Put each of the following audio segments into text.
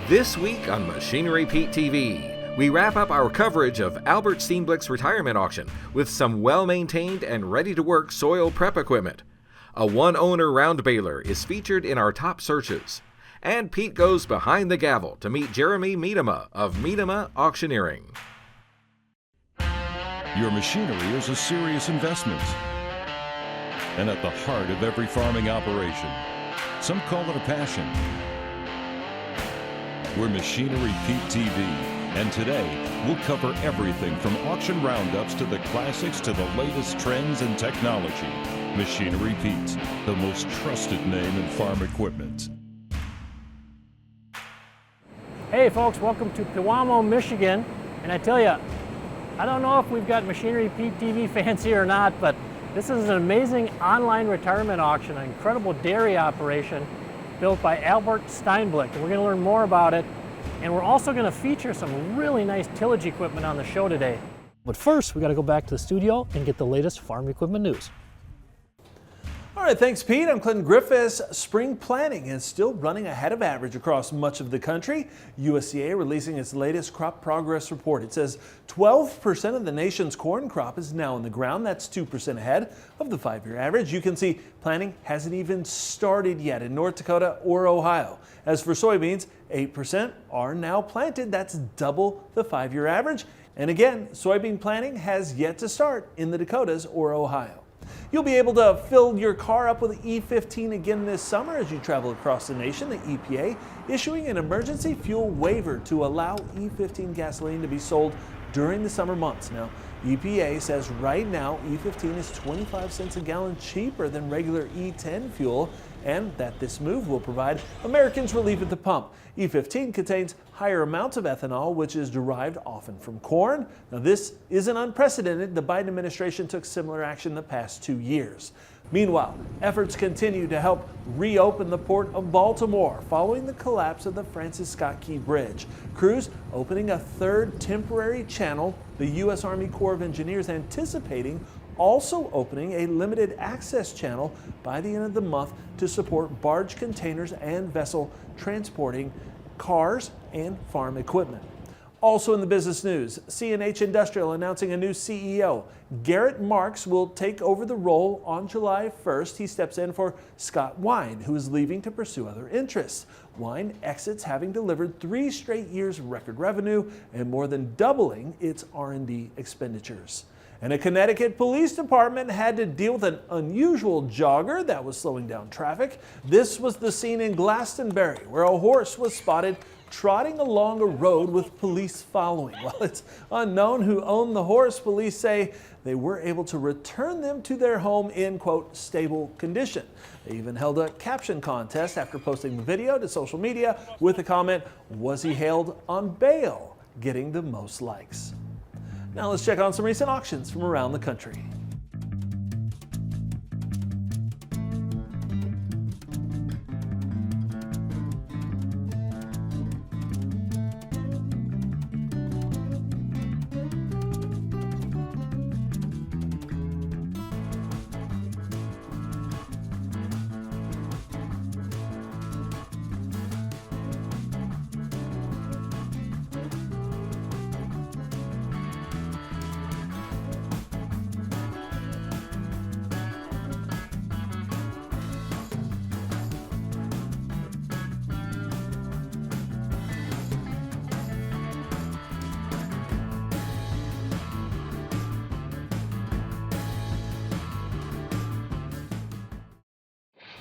This week on Machinery Pete TV, we wrap up our coverage of Albert Steenblick's retirement auction with some well-maintained and ready-to-work soil prep equipment. A one-owner round baler is featured in our top searches. And Pete goes behind the gavel to meet Jeremy Miedema of Miedema Auctioneering. Your machinery is a serious investment and at the heart of every farming operation. Some call it a passion. We're Machinery Pete TV, and today we'll cover everything from auction roundups to the classics to the latest trends and technology. Machinery Pete, the most trusted name in farm equipment. Hey folks, welcome to Pewamo, Michigan. And I tell you, I don't know if we've got Machinery Pete TV fans here or not, but this is an amazing online retirement auction, an incredible dairy operation built by Albert Steenblick. And we're going to learn more about it. And we're also going to feature some really nice tillage equipment on the show today. But first, we got to go back to the studio and get the latest farm equipment news. All right, thanks Pete. I'm Clinton Griffiths. Spring planting is still running ahead of average across much of the country. USDA releasing its latest crop progress report. It says 12% of the nation's corn crop is now in the ground. That's 2% ahead of the 5-year average. You can see planting hasn't even started yet in North Dakota or Ohio. As for soybeans, 8% are now planted. That's double the 5-year average. And again, soybean planting has yet to start in the Dakotas or Ohio. You'll be able to fill your car up with E15 again this summer as you travel across the nation. The EPA issuing an emergency fuel waiver to allow E15 gasoline to be sold during the summer months. Now, EPA says right now E15 is 25 cents a gallon cheaper than regular E10 fuel, and that this move will provide Americans relief at the pump. E15 contains higher amounts of ethanol, which is derived often from corn. Now, this isn't unprecedented. The Biden administration took similar action the past 2 years. Meanwhile, efforts continue to help reopen the port of Baltimore following the collapse of the Francis Scott Key Bridge. Crews opening a third temporary channel. The U.S. Army Corps of Engineers anticipating also opening a limited access channel by the end of the month to support barge containers and vessel transporting cars and farm equipment. Also in the business news, CNH Industrial announcing a new CEO. Garrett Marks will take over the role on July 1st. He steps in for Scott Wine, who is leaving to pursue other interests. Wine exits having delivered 3 straight years of record revenue and more than doubling its R&D expenditures. And a Connecticut police department had to deal with an unusual jogger that was slowing down traffic. This was the scene in Glastonbury, where a horse was spotted trotting along a road with police following. While it's unknown who owned the horse, police say they were able to return them to their home in, quote, stable condition. They even held a caption contest after posting the video to social media with the comment, "Was he hailed on bail?" getting the most likes. Now let's check on some recent auctions from around the country.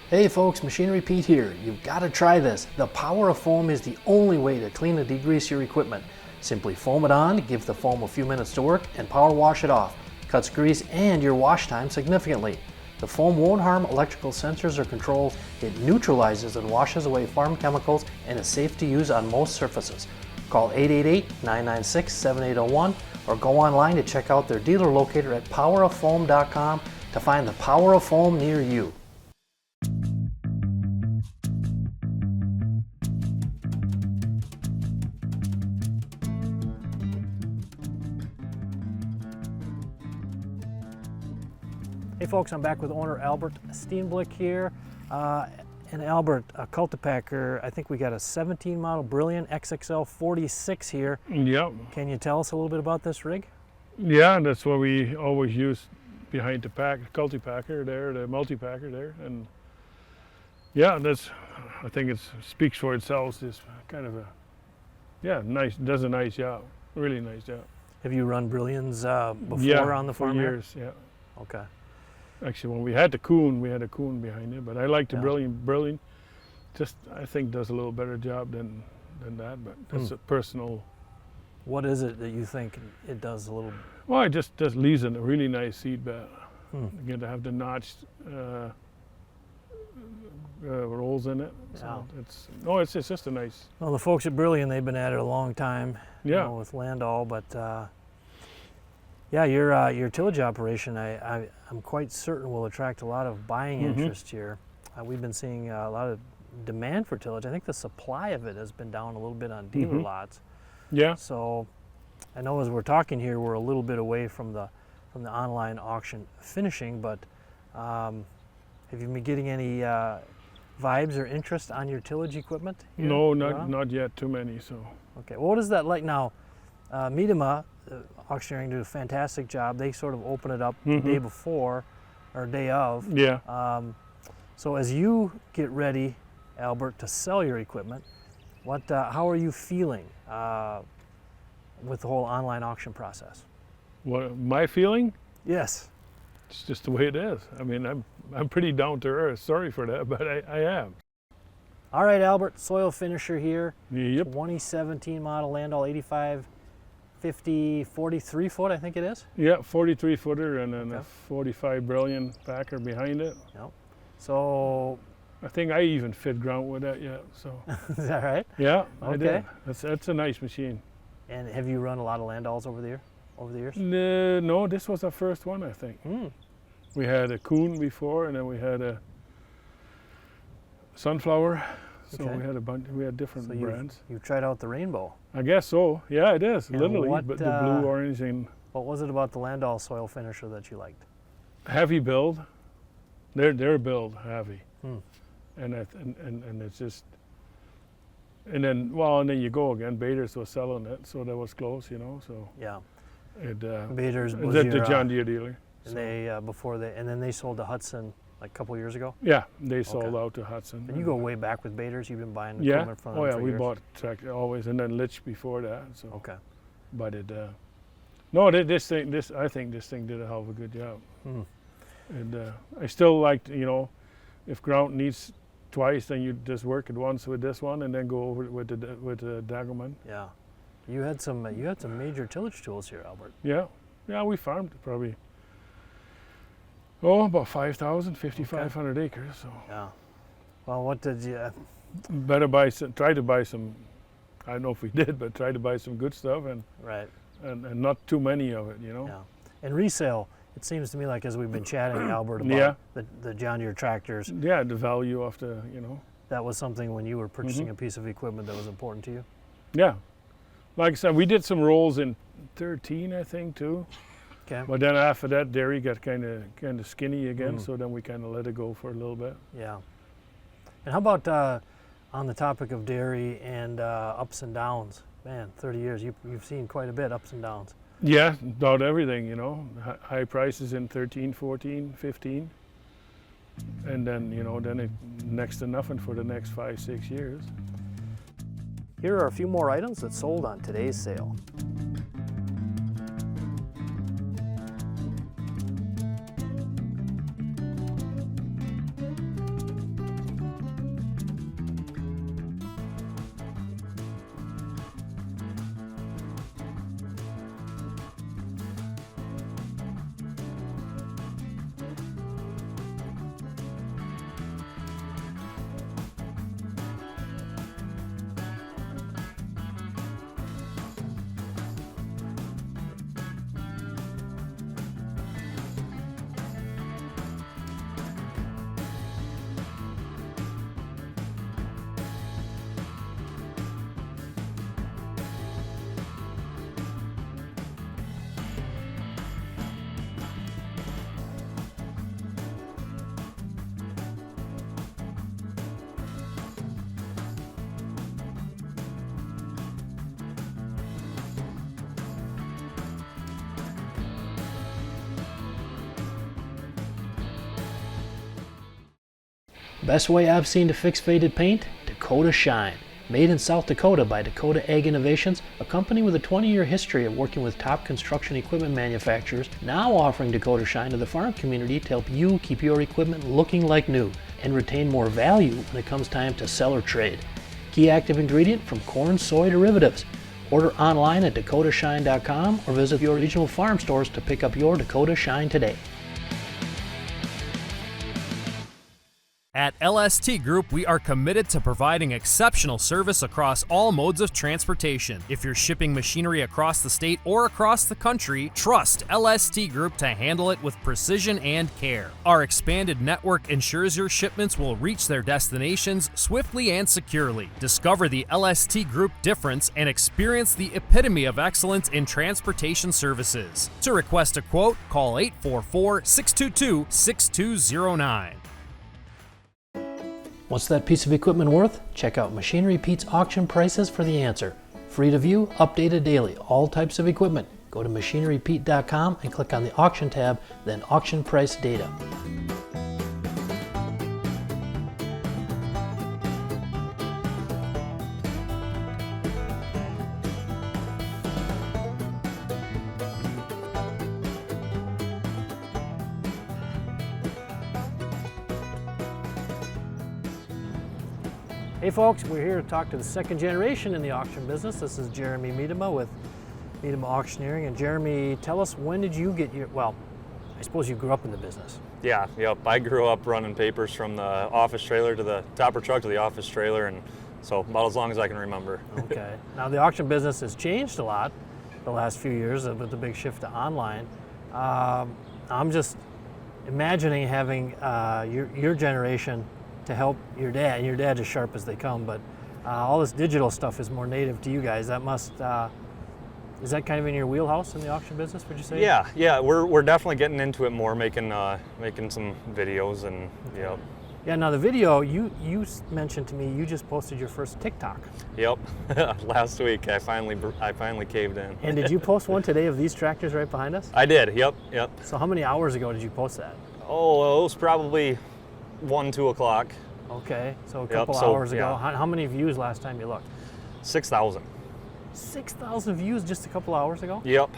Hey folks, Machinery Pete here. You've got to try this. The power of foam is the only way to clean and degrease your equipment. Simply foam it on, give the foam a few minutes to work, and power wash it off. Cuts grease and your wash time significantly. The foam won't harm electrical sensors or controls. It neutralizes and washes away farm chemicals and is safe to use on most surfaces. Call 888-996-7801 or go online to check out their dealer locator at poweroffoam.com to find the power of foam near you. Hey folks, I'm back with owner Albert Steenblick here. And Albert, a Cultipacker, I think we got a 17 model Brilliant XXL 46 here. Yep. Can you tell us a little bit about this rig? Yeah, that's what we always use behind the Cultipacker there, the multi-packer there. And yeah, I think it speaks for itself. It's kind of nice, does a nice job, really nice job. Have you run Brilliants before on the farm? For here? years, yeah. Okay. Actually, when we had a coon behind it, but I like the Brilliant. Just, I think, does a little better job than that, but that's a personal. What is it that you think it does a little? Well, it just leaves a really nice seed bed. Again, to have the notched rolls in it. So it's just a nice. Well, the folks at Brilliant, they've been at it a long time. Yeah. You know, with Landau, but yeah, your tillage operation, I'm quite certain will attract a lot of buying interest here. We've been seeing a lot of demand for tillage. I think the supply of it has been down a little bit on dealer lots. Yeah. So I know as we're talking here, we're a little bit away from the online auction finishing, but have you been getting any vibes or interest on your tillage equipment here? No, not yet. Too many. So. Okay. Well, what is that like now? Miedema auctioneering did a fantastic job. They sort of open it up the day before or day of. Yeah. So as you get ready, Albert, to sell your equipment, how are you feeling with the whole online auction process? What my feeling? Yes. It's just the way it is. I mean, I'm pretty down to earth. Sorry for that, but I am. All right, Albert, soil finisher here. Yep. 2017 model Landau 8550 43 foot, I think it is. Yeah, 43 footer and then a 45 Brilliant packer behind it. Yep. So I think I even fit ground with that yet. So. Is that right? Yeah, I Okay. did. That's a nice machine. And have you run a lot of Landau's over the years? No, this was our first one, I think. We had a coon before, and then we had a sunflower. So we had a bunch. We had different brands. You tried out the rainbow. I guess so. Yeah, it is And literally, what, but the blue, orange, and what was it about the Landau soil finisher that you liked? heavy build. Their build heavy, and it's just. And then you go again. Bader's was selling it, so that was close, you know. So Yeah. it. Bader's was the your, John Deere dealer. And they and then they sold to Hudson like a couple years ago. Yeah, they sold out to Hudson. And you go way back with Bader's. You've been buying Yeah. equipment from them Oh yeah, for we years. bought tractor always, and then Litch before that. So. Okay. But it. No, this I think this thing did a hell of a good job. And I still like, you know, if ground needs twice, then you just work it once with this one, and then go over it with the Dagelman. Yeah. You had some major tillage tools here, Albert. Yeah. Yeah, we farmed probably. About 5,500 acres. So. Yeah. Well, what did you? Better try to buy some. I don't know if we did, but try to buy some good stuff and not too many of it, you know. Yeah. And resale. It seems to me like as we've been chatting, Albert, about the John Deere tractors. Yeah, the value of the, you know. That was something when you were purchasing a piece of equipment that was important to you. Yeah. Like I said, we did some rolls in 13, I think, too. Okay. But then after that, dairy got kind of skinny again, so then we kind of let it go for a little bit. Yeah. And how about on the topic of dairy and ups and downs? Man, 30 years, you've seen quite a bit ups and downs. Yeah, about everything, you know. High prices in 13, 14, 15. And then, you know, then it next to nothing for the next 5, 6 years. Here are a few more items that sold on today's sale. Best way I've seen to fix faded paint? Dakota Shine. Made in South Dakota by Dakota Ag Innovations, a company with a 20-year history of working with top construction equipment manufacturers, now offering Dakota Shine to the farm community to help you keep your equipment looking like new and retain more value when it comes time to sell or trade. Key active ingredient from corn, soy derivatives. Order online at dakotashine.com or visit your regional farm stores to pick up your Dakota Shine today. At LST Group, we are committed to providing exceptional service across all modes of transportation. If you're shipping machinery across the state or across the country, trust LST Group to handle it with precision and care. Our expanded network ensures your shipments will reach their destinations swiftly and securely. Discover the LST Group difference and experience the epitome of excellence in transportation services. To request a quote, call 844-622-6209. What's that piece of equipment worth? Check out Machinery Pete's auction prices for the answer. Free to view, updated daily, all types of equipment. Go to machinerypete.com and click on the auction tab, then auction price data. Hey folks, we're here to talk to the second generation in the auction business. This is Jeremy Miedema with Miedema Auctioneering. And Jeremy, tell us, when did you get your, well, I suppose you grew up in the business. Yeah, yep. I grew up running papers from the office trailer to the topper truck to the office trailer, and so about as long as I can remember. Okay. Now the auction business has changed a lot the last few years with the big shift to online. I'm just imagining having your generation to help your dad, and your dad's as sharp as they come, but all this digital stuff is more native to you guys. That must, is that kind of in your wheelhouse in the auction business, would you say? Yeah, we're definitely getting into it more, making some videos and, okay. Yep. Yeah, now the video, you mentioned to me you just posted your first TikTok. Yep, last week I finally caved in. And did you post one today of these tractors right behind us? I did, yep. So how many hours ago did you post that? Oh, it was probably 2 o'clock. Okay, so a couple Yep, hours ago. yeah. How many views last time you looked? 6,000. 6,000 views just a couple hours ago? Yep.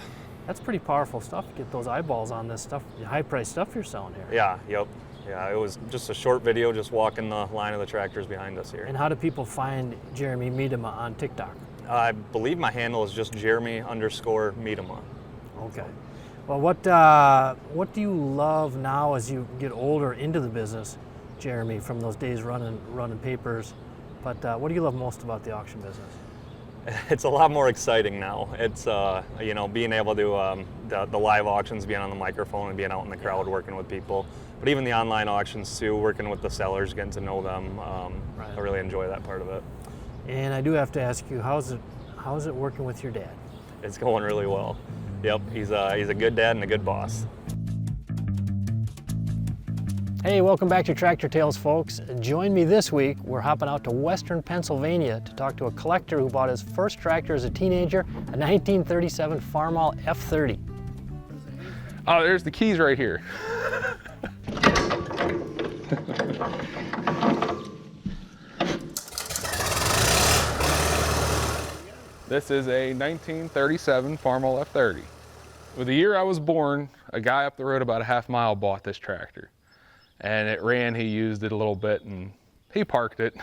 That's pretty powerful stuff to get those eyeballs on this stuff, high-priced stuff you're selling here. Yeah, yep. Yeah, it was just a short video just walking the line of the tractors behind us here. And how do people find Jeremy Miedema on TikTok? I believe my handle is just Jeremy_Miedema. Okay. Well, what do you love now as you get older into the business, Jeremy, from those days running papers? But what do you love most about the auction business? It's a lot more exciting now. It's being able to the live auctions, being on the microphone and being out in the crowd working with people. But even the online auctions too, working with the sellers, getting to know them. Right. I really enjoy that part of it. And I do have to ask you, how's it working with your dad? It's going really well. Yep, he's a good dad and a good boss. Hey, welcome back to Tractor Tales, folks. Join me this week. We're hopping out to Western Pennsylvania to talk to a collector who bought his first tractor as a teenager, a 1937 Farmall F30. Oh, there's the keys right here. This is a 1937 Farmall F30. With the year I was born, a guy up the road about a half-mile bought this tractor. And it ran, he used it a little bit, and he parked it.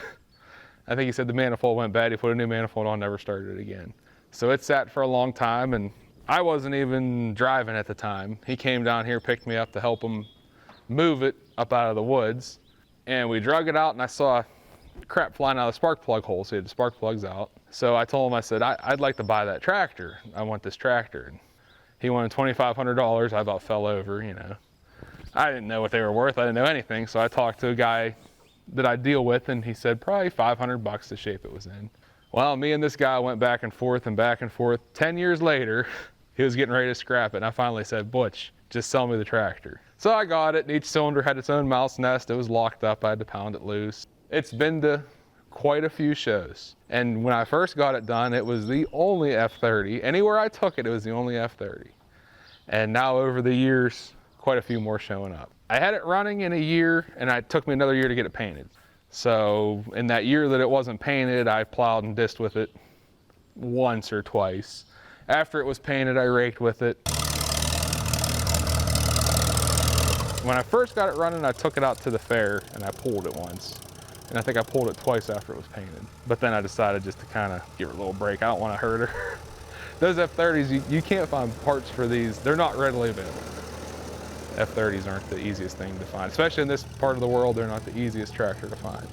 I think he said the manifold went bad, he put a new manifold on, never started it again. So it sat for a long time, and I wasn't even driving at the time. He came down here, picked me up to help him move it up out of the woods. And we drug it out, and I saw crap flying out of the spark plug hole, so he had the spark plugs out. So I told him, I said, I'd like to buy that tractor. I want this tractor. And he wanted $2,500. I about fell over, you know. I didn't know what they were worth. I didn't know anything. So I talked to a guy that I deal with, and he said probably $500 the shape it was in. Well, me and this guy went back and forth and back and forth. 10 years later, he was getting ready to scrap it. And I finally said, Butch, just sell me the tractor. So I got it, and each cylinder had its own mouse nest. It was locked up. I had to pound it loose. It's been to quite a few shows. And when I first got it done, it was the only F30. Anywhere I took it, it was the only F30. And now over the years, quite a few more showing up. I had it running in a year, and it took me another year to get it painted. So in that year that it wasn't painted, I plowed and disced with it once or twice. After it was painted, I raked with it. When I first got it running, I took it out to the fair and I pulled it once. And I think I pulled it twice after it was painted. But then I decided just to kind of give her a little break. I don't want to hurt her. Those F30s, you can't find parts for these. They're not readily available. F30s aren't the easiest thing to find. Especially in this part of the world, they're not the easiest tractor to find.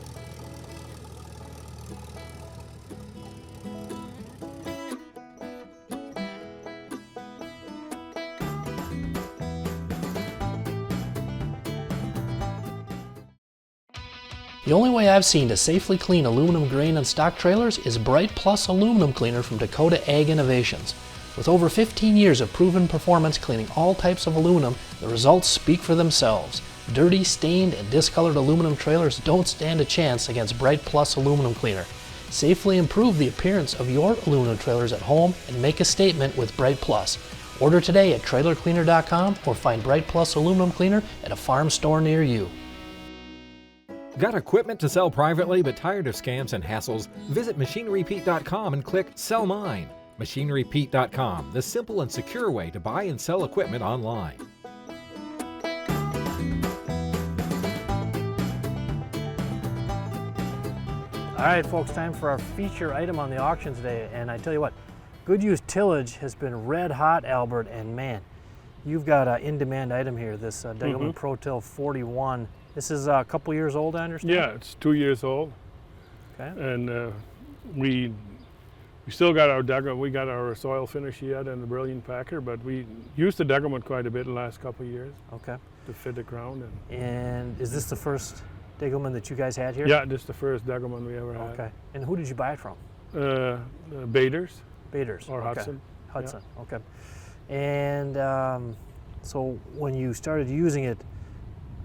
The only way I've seen to safely clean aluminum grain and stock trailers is Bright Plus aluminum cleaner from Dakota Ag Innovations. With over 15 years of proven performance cleaning all types of aluminum, the results speak for themselves. Dirty, stained, and discolored aluminum trailers don't stand a chance against Bright Plus aluminum cleaner. Safely improve the appearance of your aluminum trailers at home and make a statement with Bright Plus. Order today at trailercleaner.com or find Bright Plus aluminum cleaner at a farm store near you. Got equipment to sell privately but tired of scams and hassles? Visit MachineryPete.com and click Sell Mine. MachineryPete.com, the simple and secure way to buy and sell equipment online. All right, folks, time for our feature item on the auction today. And I tell you what, Good Use Tillage has been red hot, Albert, and man, you've got an in-demand item here, this Degelman Pro Till 41. This is a couple years old, I understand? Yeah, it's 2 years old. Okay. And we still got our Degelman. We got our soil finish yet and the Brilliant Packer, but we used the Degelman quite a bit in the last couple of years. Okay. To fit the ground. And is this the first Degelman that you guys had here? Yeah, this is the first Degelman we ever had. Okay. And who did you buy it from? Bader's. Bader's. Or okay. Hudson. Hudson, yeah. Okay. And so when you started using it,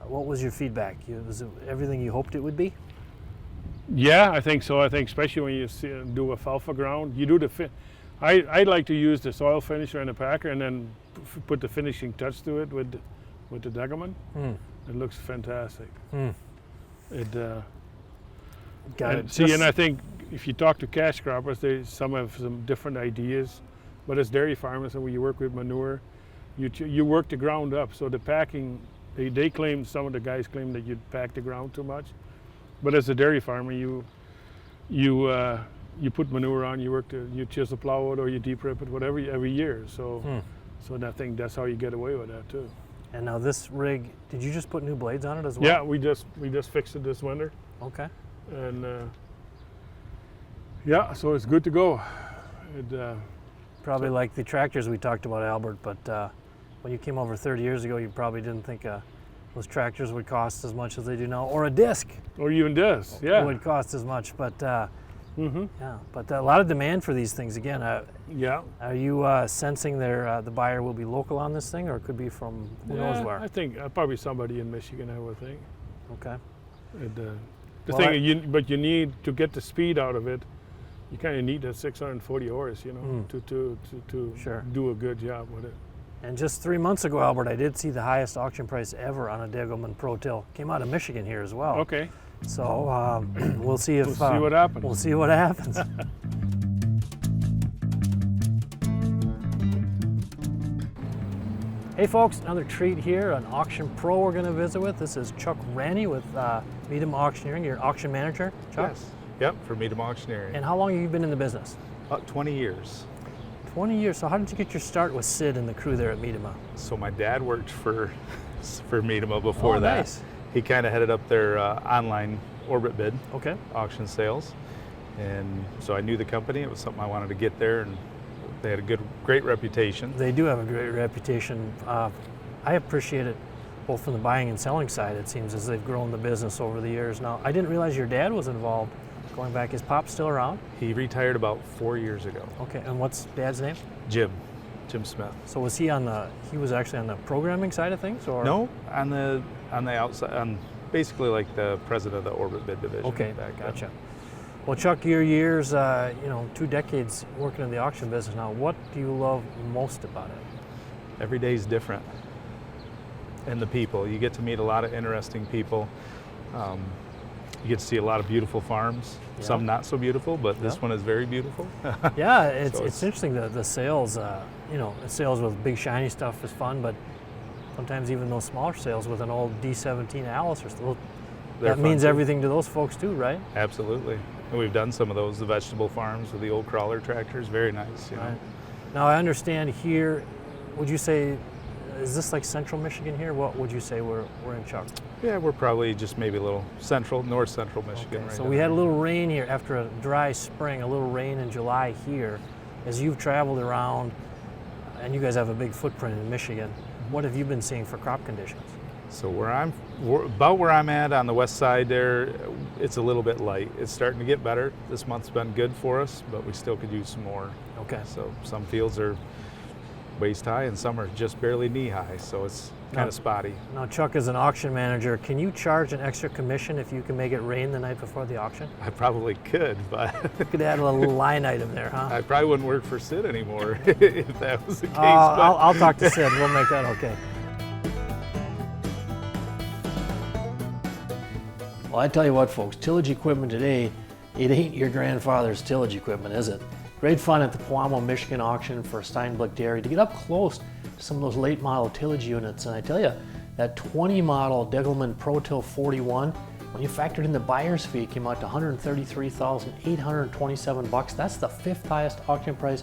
what was your feedback? Was it everything you hoped it would be? Yeah, I think so. I think especially when you do a alfalfa ground, you do the I like to use the soil finisher and the packer and then put the finishing touch to it with the Degelman. It looks fantastic. And I think if you talk to cash croppers, some have some different ideas, but as dairy farmers and when you work with manure, you work the ground up. So the packing, they claim, some of the guys claim that you pack the ground too much, but as a dairy farmer, you put manure on, you chisel plow it or you deep rip it, whatever, every year. So I think that's how you get away with that too. And now this rig, did you just put new blades on it as well? Yeah, we just fixed it this winter. Okay. And yeah, so it's good to go. Probably like the tractors we talked about, Albert, but when you came over 30 years ago, you probably didn't think those tractors would cost as much as they do now, or a disc. Or even disc, yeah. Would cost as much, but yeah, but a lot of demand for these things again. Yeah. Are you sensing the buyer will be local on this thing, or it could be from who knows where? I think probably somebody in Michigan, I would think. Okay. But you need to get the speed out of it. You kind of need that 640 horse, to sure. do a good job with it. And just 3 months ago, Albert, I did see the highest auction price ever on a Degelman Pro Till. Came out of Michigan here as well. Okay. So we'll see if we'll see what happens. We'll see what happens. Hey folks, another treat here, an auction pro we're going to visit with. This is Chuck Ranney with Meadham Auctioneering. You're an auction manager, Chuck? Yes. Yep, for Meadham Auctioneering. And how long have you been in the business? About 20 years. 20 years. So how did you get your start with Sid and the crew there at Meadham? So my dad worked for Meadham before that. Nice. He kind of headed up their online orbit bid auction sales. And so I knew the company. It was something I wanted to get there, and they had a great reputation. They do have a great reputation. I appreciate it both from the buying and selling side, it seems, as they've grown the business over the years. Now, I didn't realize your dad was involved going back. Is Pop still around? He retired about 4 years ago. Okay, and what's Dad's name? Jim Smith. So was he he was actually on the programming side of things, or? No, on the outside, basically like the president of the orbit bid division. Okay, gotcha. Well, Chuck, your years, 2 decades working in the auction business now, what do you love most about it? Every day's different. and the people. You get to meet a lot of interesting people. You get to see a lot of beautiful farms, some not so beautiful, but this one is very beautiful. Yeah, it's interesting, the sales, you know, sales with big shiny stuff is fun, but sometimes even those smaller sales with an old D17 Alice or stuff, that means everything to those folks too, right? Absolutely. And we've done some of those, the vegetable farms with the old crawler tractors, very nice. You know? Now I understand here, would you say, is this like central Michigan here? What would you say we're in, Chuck? Yeah, we're probably just maybe a little north central Michigan. Okay, right so now. we had a little rain here after a dry spring, a little rain in July here. As you've traveled around, and you guys have a big footprint in Michigan, what have you been seeing for crop conditions? So about where I'm at on the west side there, it's a little bit light. It's starting to get better. This month's been good for us, but we still could use some more. Okay. So some fields are waist high and some are just barely knee high, so it's kind of spotty. Now Chuck, as an auction manager, can you charge an extra commission if you can make it rain the night before the auction? I probably could, but you could add a little line item there, huh? I probably wouldn't work for Sid anymore if that was the case. I'll talk to Sid, we'll make that okay. Well, I tell you what, folks, tillage equipment today, it ain't your grandfather's tillage equipment, is it? Great fun at the Pewamo, Michigan auction for Steinblick Dairy to get up close to some of those late model tillage units. And I tell you, that 20 model Degelman Pro Till 41, when you factored in the buyer's fee, it came out to $133,827. That's the 5th highest auction price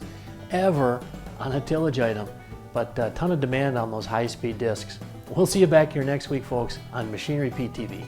ever on a tillage item. But a ton of demand on those high-speed discs. We'll see you back here next week, folks, on Machinery Pete TV.